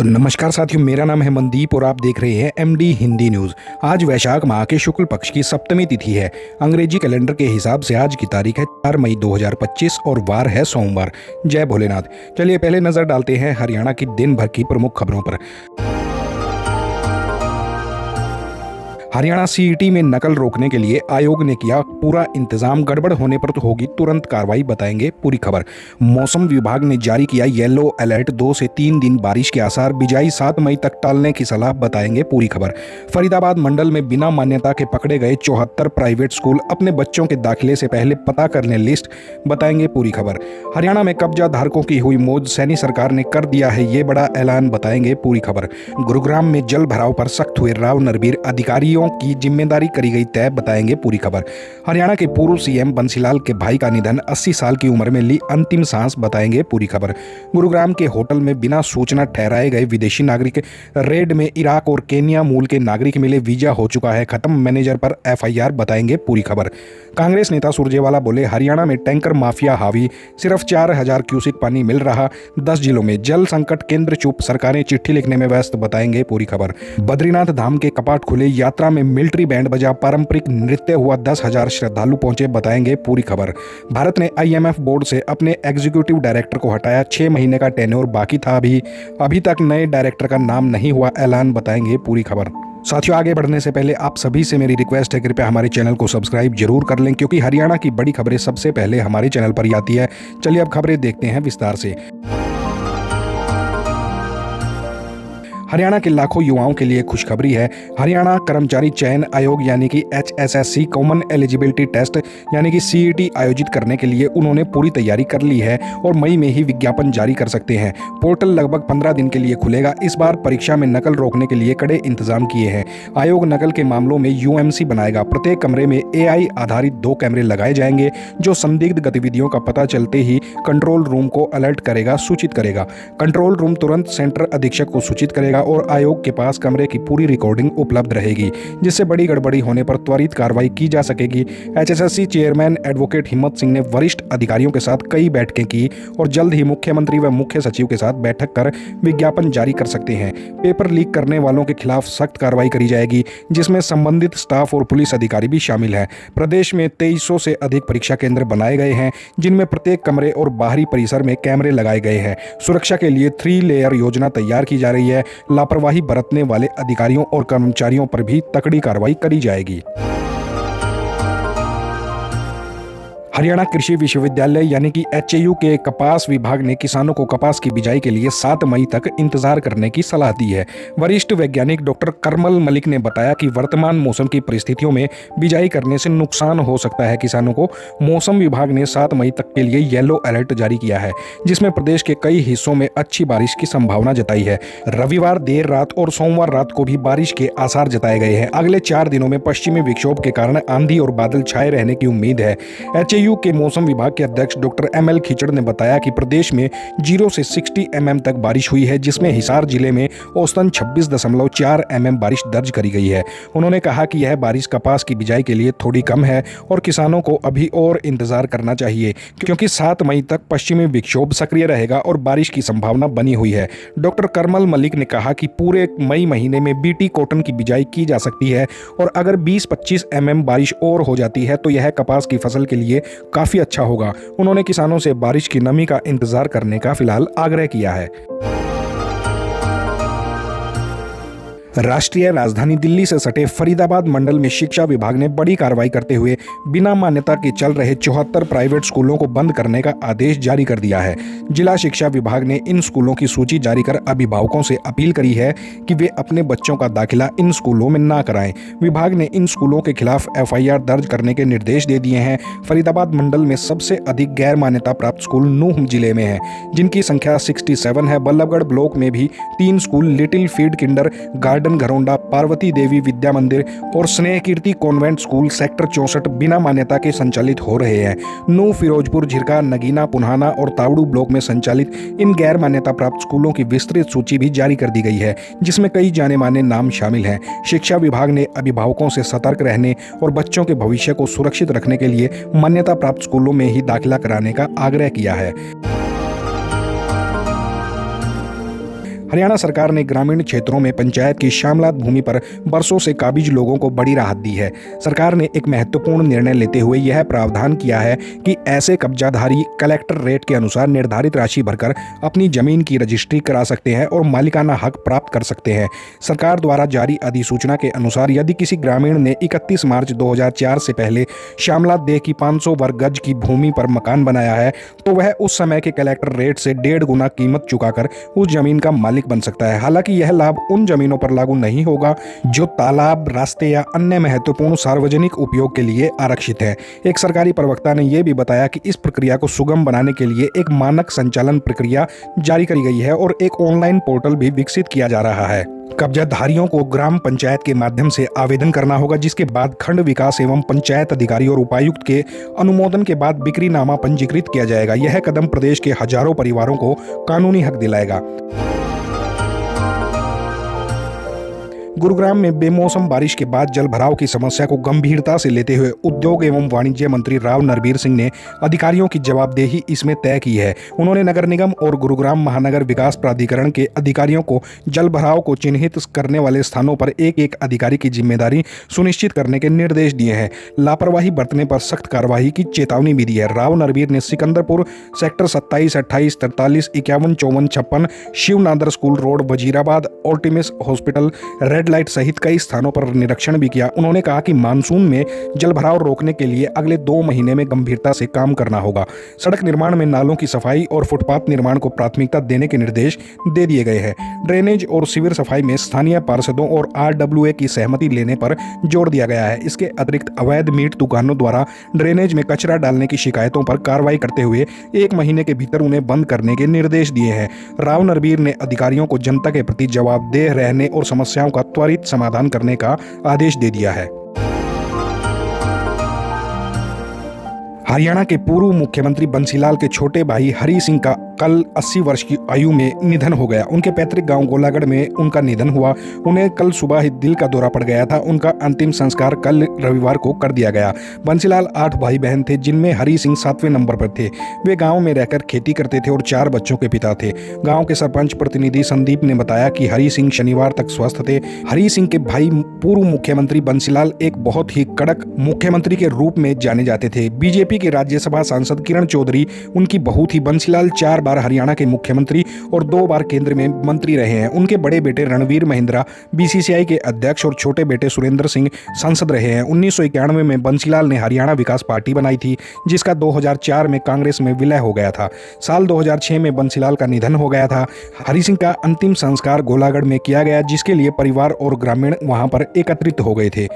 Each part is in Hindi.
नमस्कार साथियों, मेरा नाम है मनदीप और आप देख रहे हैं एमडी हिंदी न्यूज़। आज वैशाख माह के शुक्ल पक्ष की सप्तमी तिथि है। अंग्रेजी कैलेंडर के हिसाब से आज की तारीख है 4 मई 2025 और वार है सोमवार। जय भोलेनाथ। चलिए पहले नजर डालते हैं हरियाणा की दिन भर की प्रमुख खबरों पर। हरियाणा सीईटी में नकल रोकने के लिए आयोग ने किया पूरा इंतजाम, गड़बड़ होने पर तो होगी तुरंत कार्रवाई, बताएंगे पूरी खबर। मौसम विभाग ने जारी किया येलो अलर्ट, 2 से 3 दिन बारिश के आसार, बिजाई 7 मई तक टालने की सलाह, बताएंगे पूरी खबर। फरीदाबाद मंडल में बिना मान्यता के पकड़े गए 74 प्राइवेट स्कूल, अपने बच्चों के दाखिले से पहले पता कर लें लिस्ट, बताएंगे पूरी खबर। हरियाणा में कब्जा धारकों की हुई मौज, सैनी सरकार ने कर दिया है ये बड़ा ऐलान, बताएंगे पूरी खबर। गुरुग्राम में जल भराव पर सख्त हुए राव नरबीर, अधिकारियों की जिम्मेदारी करी गई तय, बताएंगे पूरी खबर। हरियाणा के पूर्व सीएम बंसीलाल के भाई का निधन, 80 साल की उम्र में ली अंतिम सांस, बताएंगे पूरी खबर। गुरुग्राम के होटल में बिना सूचना ठहराए गए विदेशी नागरिक, रेड में इराक और केन्या मूल के नागरिक मिले, वीजा हो चुका है खत्म, मैनेजर पर एफआईआर, बताएंगे पूरी खबर। कांग्रेस नेता सुरजेवाला बोले हरियाणा में टैंकर माफिया हावी, सिर्फ 4000 क्यूसिक पानी मिल रहा, 10 जिलों में जल संकट, केंद्र चुप, सरकारें चिट्ठी लिखने में व्यस्त, बताएंगे पूरी खबर। बद्रीनाथ धाम के कपाट खुले, यात्रा में मिलिट्री बैंड बजा, पारंपरिक नृत्य हुआ, 10,000 श्रद्धालु पहुंचे, बताएंगे पूरी खबर। भारत ने आईएमएफ बोर्ड से अपने एग्जीक्यूटिव डायरेक्टर को हटाया, 6 महीने का टेन्योर बाकी था, अभी तक नए डायरेक्टर का नाम नहीं हुआ ऐलान, बताएंगे पूरी खबर। साथियों, आगे बढ़ने से पहले आप सभी से मेरी रिक्वेस्ट है, कृपया हमारे चैनल को सब्सक्राइब जरूर कर लें, क्योंकि हरियाणा की बड़ी खबरें सबसे पहले हमारे चैनल पर ही आती है। चलिए अब खबरें देखते हैं विस्तार से। हरियाणा के लाखों युवाओं के लिए खुशखबरी है। हरियाणा कर्मचारी चयन आयोग यानी कि HSSC कॉमन एलिजिबिलिटी टेस्ट यानी कि CET आयोजित करने के लिए उन्होंने पूरी तैयारी कर ली है और मई में ही विज्ञापन जारी कर सकते हैं। पोर्टल लगभग 15 दिन के लिए खुलेगा। इस बार परीक्षा में नकल रोकने के लिए कड़े इंतजाम किए हैं। आयोग नकल के मामलों में UMC बनाएगा। प्रत्येक कमरे में AI आधारित 2 कैमरे लगाए जाएंगे, जो संदिग्ध गतिविधियों का पता चलते ही कंट्रोल रूम को अलर्ट करेगा, सूचित करेगा। कंट्रोल रूम तुरंत सेंटर अधीक्षक को सूचित करेगा और आयोग के पास कमरे की पूरी रिकॉर्डिंग उपलब्ध रहेगी, जिससे बड़ी गड़बड़ी होने पर त्वरित कार्रवाई की जा सकेगी। HSSC चेयरमैन एडवोकेट हिम्मत सिंह ने वरिष्ठ अधिकारियों के साथ कई बैठकें की और जल्द ही मुख्यमंत्री व मुख्य सचिव के साथ बैठक कर विज्ञापन जारी कर सकते हैं। पेपर लीक करने वालों के खिलाफ सख्त कार्रवाई करी जाएगी, जिसमें संबंधित स्टाफ और पुलिस अधिकारी भी शामिल हैं। प्रदेश में 2300 से अधिक परीक्षा केंद्र बनाए गए हैं, जिनमें प्रत्येक कमरे और बाहरी परिसर में कैमरे लगाए गए हैं। सुरक्षा के लिए 3 लेयर योजना तैयार की जा रही है। लापरवाही बरतने वाले अधिकारियों और कर्मचारियों पर भी तकड़ी कार्रवाई करी जाएगी। हरियाणा कृषि विश्वविद्यालय यानी कि HAU के कपास विभाग ने किसानों को कपास की बिजाई के लिए 7 मई तक इंतजार करने की सलाह दी है। वरिष्ठ वैज्ञानिक डॉक्टर करमल मलिक ने बताया कि वर्तमान मौसम की परिस्थितियों में बिजाई करने से नुकसान हो सकता है किसानों को। मौसम विभाग ने 7 मई तक के लिए येलो अलर्ट जारी किया है, जिसमें प्रदेश के कई हिस्सों में अच्छी बारिश की संभावना जताई है। रविवार देर रात और सोमवार रात को भी बारिश के आसार जताए गए हैं। अगले 4 दिनों में पश्चिमी विक्षोभ के कारण आंधी और बादल छाए रहने की उम्मीद है। HAU के मौसम विभाग के अध्यक्ष डॉक्टर ML खिचड़ ने बताया कि प्रदेश में 0 से 60 mm तक बारिश हुई है, जिसमें हिसार जिले में औसतन 26.4 mm बारिश दर्ज करी गई है। उन्होंने कहा कि यह बारिश कपास की बिजाई के लिए थोड़ी कम है और किसानों को अभी और इंतजार करना चाहिए, क्योंकि 7 मई तक पश्चिमी विक्षोभ सक्रिय रहेगा और बारिश की संभावना बनी हुई है। डॉक्टर करमल मलिक ने कहा कि पूरे मई महीने में BT कॉटन की बिजाई की जा सकती है और अगर 20-25 mm बारिश और हो जाती है तो यह कपास की फसल के लिए काफी अच्छा होगा। उन्होंने किसानों से बारिश की नमी का इंतजार करने का फिलहाल आग्रह किया है। राष्ट्रीय राजधानी दिल्ली से सटे फरीदाबाद मंडल में शिक्षा विभाग ने बड़ी कार्रवाई करते हुए बिना मान्यता के चल रहे 74 प्राइवेट स्कूलों को बंद करने का आदेश जारी कर दिया है। जिला शिक्षा विभाग ने इन स्कूलों की सूची जारी कर अभिभावकों से अपील करी है कि वे अपने बच्चों का दाखिला इन स्कूलों में ना कराएं। विभाग ने इन स्कूलों के खिलाफ FIR दर्ज करने के निर्देश दे दिए हैं। फरीदाबाद मंडल में सबसे अधिक गैर मान्यता प्राप्त स्कूल नूह जिले में है, जिनकी संख्या 67 है। बल्लभगढ़ ब्लॉक में भी 3 school little feet kindergarten Gharaunda, Parvati Devi Vidya Mandir और स्नेह कीर्ति कॉन्वेंट स्कूल सेक्टर 64 बिना मान्यता के संचालित हो रहे हैं। नूह, फिरोजपुर, झिरका, नगीना, पुन्हाना और तावड़ू ब्लॉक में संचालित इन गैर मान्यता प्राप्त स्कूलों की विस्तृत सूची भी जारी कर दी गई है, जिसमें कई जाने माने नाम शामिल हैं। शिक्षा विभाग ने अभिभावकों से सतर्क रहने और बच्चों के भविष्य को सुरक्षित रखने के लिए मान्यता प्राप्त स्कूलों में ही दाखिला कराने का आग्रह किया है। हरियाणा सरकार ने ग्रामीण क्षेत्रों में पंचायत की श्यामलात भूमि पर बरसों से काबिज लोगों को बड़ी राहत दी है। सरकार ने एक महत्वपूर्ण निर्णय लेते हुए यह प्रावधान किया है कि ऐसे कब्जाधारी कलेक्टर रेट के अनुसार निर्धारित राशि भरकर अपनी जमीन की रजिस्ट्री करा सकते हैं और मालिकाना हक प्राप्त कर सकते हैं। सरकार द्वारा जारी अधिसूचना के अनुसार यदि किसी ग्रामीण ने 31 मार्च 2004 से पहले श्यामलात देह की 500 वर्ग गज की भूमि पर मकान बनाया है तो वह उस समय के कलेक्टर रेट से 1.5 गुना कीमत चुकाकर उस जमीन का मालिक बन सकता है। हालांकि यह लाभ उन जमीनों पर लागू नहीं होगा जो तालाब, रास्ते या अन्य महत्वपूर्ण सार्वजनिक उपयोग के लिए आरक्षित है। एक सरकारी प्रवक्ता ने यह भी बताया कि इस प्रक्रिया को सुगम बनाने के लिए एक मानक संचालन प्रक्रिया जारी करी गई है और एक ऑनलाइन पोर्टल भी विकसित किया जा रहा है। कब्जाधारियों को ग्राम पंचायत के माध्यम से आवेदन करना होगा, जिसके बाद खंड विकास एवं पंचायत अधिकारी और उपायुक्त के अनुमोदन के बाद बिक्रीनामा पंजीकृत किया जाएगा। यह कदम प्रदेश के हजारों परिवारों को कानूनी हक दिलाएगा। गुरुग्राम में बेमौसम बारिश के बाद जलभराव की समस्या को गंभीरता से लेते हुए उद्योग एवं वाणिज्य मंत्री राव नरबीर सिंह ने अधिकारियों की जवाबदेही इसमें तय की है। उन्होंने नगर निगम और गुरुग्राम महानगर विकास प्राधिकरण के अधिकारियों को जलभराव को चिन्हित करने वाले स्थानों पर एक एक अधिकारी की जिम्मेदारी सुनिश्चित करने के निर्देश दिए हैं। लापरवाही बरतने पर सख्त कार्रवाई की चेतावनी भी दी है। राव नरबीर ने Sikandarpur sector 27, 28, 43, 51, 54, 56, Shiv Nadar school road, Wazirabad, Artemis hospital, red light सहित कई स्थानों पर निरीक्षण भी किया। उन्होंने कहा कि मानसून में जलभराव रोकने के लिए अगले 2 महीने में गंभीरता से काम करना होगा। सड़क निर्माण में नालों की सफाई और फुटपाथ निर्माण को प्राथमिकता देने के निर्देश दे दिए गए हैं। ड्रेनेज और सीवर सफाई में स्थानीय पार्षदों और RWA की सहमति लेने पर जोर दिया गया है। इसके अतिरिक्त अवैध मीट दुकानों द्वारा ड्रेनेज में कचरा डालने की शिकायतों पर कार्रवाई करते हुए 1 महीने के भीतर उन्हें बंद करने के निर्देश दिए हैं। राव नरबीर ने अधिकारियों को जनता के प्रति जवाबदेह रहने और समस्याओं का त्वरित समाधान करने का आदेश दे दिया है। हरियाणा के पूर्व मुख्यमंत्री बंसीलाल के छोटे भाई हरि सिंह का कल 80 वर्ष की आयु में निधन हो गया। उनके पैतृक गांव गोलागढ़ में उनका निधन हुआ। उन्हें कल सुबह ही दिल का दौरा पड़ गया था। उनका अंतिम संस्कार कल रविवार को कर दिया गया। बंसीलाल 8 भाई बहन थे, जिनमें हरि सिंह 7वें नंबर पर थे। वे गांव में रहकर खेती करते थे और 4 बच्चों के पिता थे। गांव के सरपंच प्रतिनिधि संदीप ने बताया कि हरि सिंह शनिवार तक स्वस्थ थे। हरि सिंह के भाई पूर्व मुख्यमंत्री बंसीलाल एक बहुत ही कड़क मुख्यमंत्री के रूप में जाने जाते थे। बीजेपी के राज्यसभा सांसद किरण चौधरी उनकी बहू थी। बंसीलाल 4 बार हरियाणा के मुख्यमंत्री और 2 बार केंद्र में मंत्री रहे हैं। उनके बड़े बेटे रणवीर महिंद्रा BCCI के अध्यक्ष और छोटे बेटे सुरेंद्र सिंह सांसद रहे हैं। 1991 में बंसीलाल ने हरियाणा विकास पार्टी बनाई थी, जिसका 2004 में कांग्रेस में विलय हो गया था। साल 2006 में बंसीलाल का निधन हो गया था। हरि सिंह का अंतिम संस्कार गोलागढ़ में किया गया, जिसके लिए परिवार और ग्रामीण वहां पर एकत्रित हो गए थे।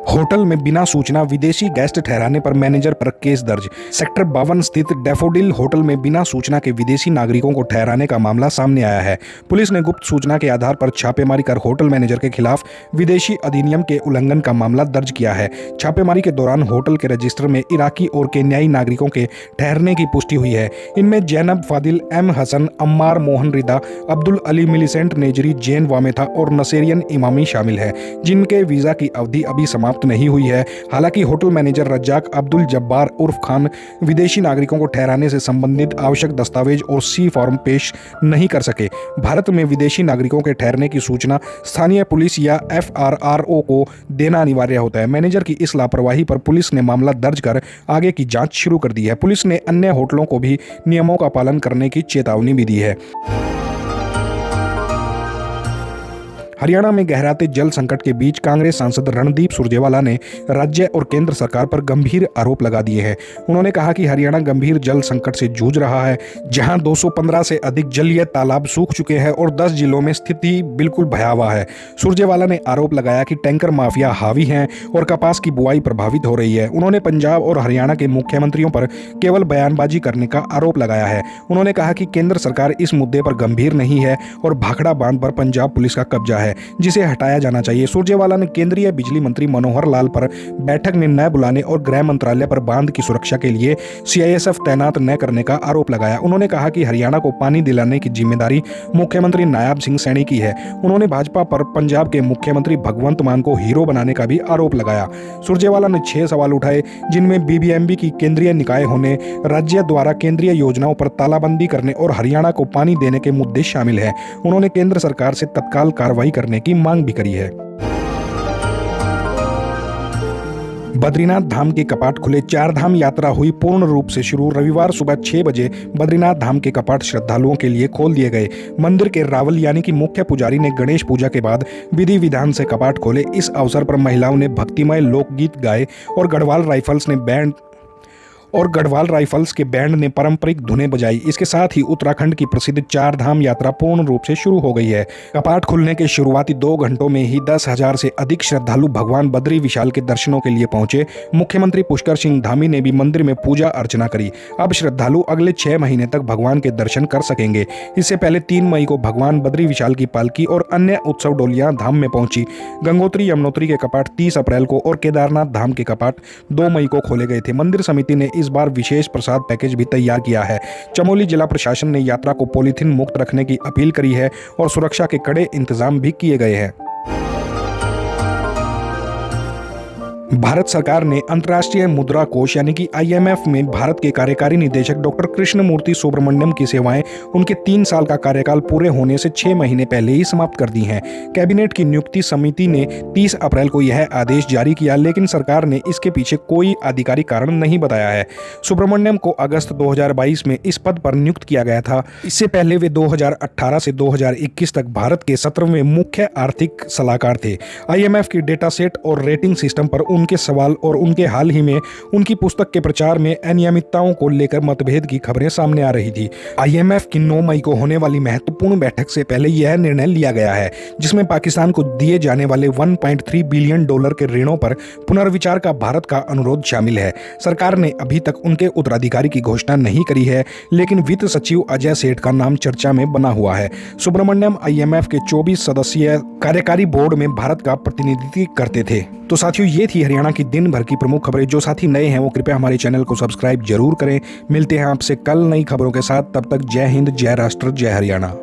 होटल में बिना सूचना विदेशी गेस्ट ठहराने पर मैनेजर पर केस दर्ज। सेक्टर 52 स्थित डैफोडिल होटल में बिना सूचना के विदेशी नागरिकों को ठहराने का मामला सामने आया है। पुलिस ने गुप्त सूचना के आधार पर छापेमारी कर होटल मैनेजर के खिलाफ विदेशी अधिनियम के उल्लंघन का मामला दर्ज किया है। छापेमारी के दौरान होटल के रजिस्टर में इराकी और केन्याई नागरिकों के ठहरने की पुष्टि हुई है। इनमें जैनब फादिल, M हसन, अम्मार मोहन रिदा, अब्दुल अली मिलिसेंट नेजरी, जैन वामेथा और नसेरियन इमामी शामिल है, जिनके वीजा की अवधि अभी समाप्त नहीं हुई है। हालांकि होटल मैनेजर रज्जाक अब्दुल जब्बार उर्फ खान विदेशी नागरिकों को ठहराने से संबंधित आवश्यक दस्तावेज और C फॉर्म पेश नहीं कर सके। भारत में विदेशी नागरिकों के ठहरने की सूचना स्थानीय पुलिस या FRRO को देना अनिवार्य होता है। मैनेजर की इस लापरवाही पर पुलिस ने मामला दर्ज कर आगे की जांच शुरू कर दी है। पुलिस ने अन्य होटलों को भी नियमों का पालन करने की चेतावनी भी दी है। हरियाणा में गहराते जल संकट के बीच कांग्रेस सांसद रणदीप सुरजेवाला ने राज्य और केंद्र सरकार पर गंभीर आरोप लगा दिए हैं। उन्होंने कहा कि हरियाणा गंभीर जल संकट से जूझ रहा है, जहां 215 से अधिक जलीय तालाब सूख चुके हैं और 10 जिलों में स्थिति बिल्कुल भयावह है। सुरजेवाला ने आरोप लगाया कि टैंकर माफिया हावी हैं और कपास की बुआई प्रभावित हो रही है। उन्होंने पंजाब और हरियाणा के मुख्यमंत्रियों पर केवल बयानबाजी करने का आरोप लगाया है। उन्होंने कहा कि केंद्र सरकार इस मुद्दे पर गंभीर नहीं है और भाखड़ा बांध पर पंजाब पुलिस का कब्जा है। है जिसे हटाया जाना चाहिए। सुरजेवाला ने केंद्रीय बिजली मंत्री मनोहर लाल पर बैठक में न बुलाने और गृह मंत्रालय पर बांध की सुरक्षा के लिए सीआईएसएफ तैनात न करने का आरोप लगाया। उन्होंने कहा कि हरियाणा को पानी दिलाने की जिम्मेदारी मुख्यमंत्री नायब सिंह सैनी की है। उन्होंने भाजपा पर पंजाब के मुख्यमंत्री भगवंत मान को हीरो बनाने का भी आरोप लगाया। सुरजेवाला ने 6 सवाल उठाए जिनमें बीबीएमबी की केंद्रीय निकाय होने, राज्य द्वारा केंद्रीय योजनाओं पर तालाबंदी करने और हरियाणा को पानी देने के मुद्दे शामिल हैं। उन्होंने केंद्र सरकार से तत्काल कार्रवाई करने की मांग भी करी है। बद्रीनाथ धाम के कपाट खुले, 4 धाम यात्रा हुई पूर्ण रूप से शुरू। रविवार सुबह 6 बजे बद्रीनाथ धाम के कपाट श्रद्धालुओं के लिए खोल दिए गए। मंदिर के रावल यानी कि मुख्य पुजारी ने गणेश पूजा के बाद विधि विधान से कपाट खोले। इस अवसर पर महिलाओं ने भक्तिमय लोकगीत गाए और गढ़वाल राइफल्स के बैंड ने पारंपरिक धुनें बजाई। इसके साथ ही उत्तराखंड की प्रसिद्ध 4 धाम यात्रा पूर्ण रूप से शुरू हो गई है। कपाट खुलने के शुरुआती 2 घंटों में ही 10,000 से अधिक श्रद्धालु भगवान बद्री विशाल के दर्शनों के लिए पहुंचे। मुख्यमंत्री पुष्कर सिंह धामी ने भी मंदिर में पूजा अर्चना करी। अब श्रद्धालु अगले 6 महीने तक भगवान के दर्शन कर सकेंगे। इससे पहले 3 मई को भगवान बद्री विशाल की पालकी और अन्य उत्सव डोलियां धाम में पहुंची। गंगोत्री यमुनोत्री के कपाट 30 अप्रैल को और केदारनाथ धाम के कपाट 2 मई को खोले गए थे। मंदिर समिति ने इस बार विशेष प्रसाद पैकेज भी तैयार किया है। चमोली जिला प्रशासन ने यात्रा को पॉलीथीन मुक्त रखने की अपील करी है और सुरक्षा के कड़े इंतजाम भी किए गए हैं। भारत सरकार ने अंतर्राष्ट्रीय मुद्रा कोष यानी कि आईएमएफ में भारत के कार्यकारी निदेशक डॉक्टर कृष्णमूर्ति सुब्रमण्यम की सेवाएं उनके 3 साल का कार्यकाल पूरे होने से 6 महीने पहले ही समाप्त कर दी हैं। कैबिनेट की नियुक्ति समिति ने 30 अप्रैल को यह आदेश जारी किया, लेकिन सरकार ने इसके पीछे कोई आधिकारिक कारण नहीं बताया है। सुब्रमण्यम को अगस्त 2022 में इस पद पर नियुक्त किया गया था। इससे पहले वे 2018 से 2021 तक भारत के 17वें मुख्य आर्थिक सलाहकार थे। आईएमएफ की डेटा सेट और रेटिंग सिस्टम पर उनके सवाल और उनके हाल ही में उनकी पुस्तक के प्रचार में अनियमितताओं को लेकर मतभेद की खबरें सामने आ रही थी। आईएमएफ की 9 मई को होने वाली महत्वपूर्ण बैठक से पहले यह निर्णय लिया गया है, जिसमें पाकिस्तान को दिए जाने वाले $1.3 बिलियन के ऋणों पर पुनर्विचार का भारत का अनुरोध शामिल है। सरकार ने अभी तक उनके उत्तराधिकारी की घोषणा नहीं करी है, लेकिन वित्त सचिव अजय सेठ का नाम चर्चा में बना हुआ है। सुब्रमण्यम आईएमएफ के 24 सदस्यीय कार्यकारी बोर्ड में भारत का प्रतिनिधित्व करते थे। तो साथियों, ये थी हरियाणा की दिन भर की प्रमुख खबरें। जो साथी नए हैं वो कृपया हमारे चैनल को सब्सक्राइब जरूर करें। मिलते हैं आपसे कल नई खबरों के साथ। तब तक जय हिंद, जय राष्ट्र, जय हरियाणा।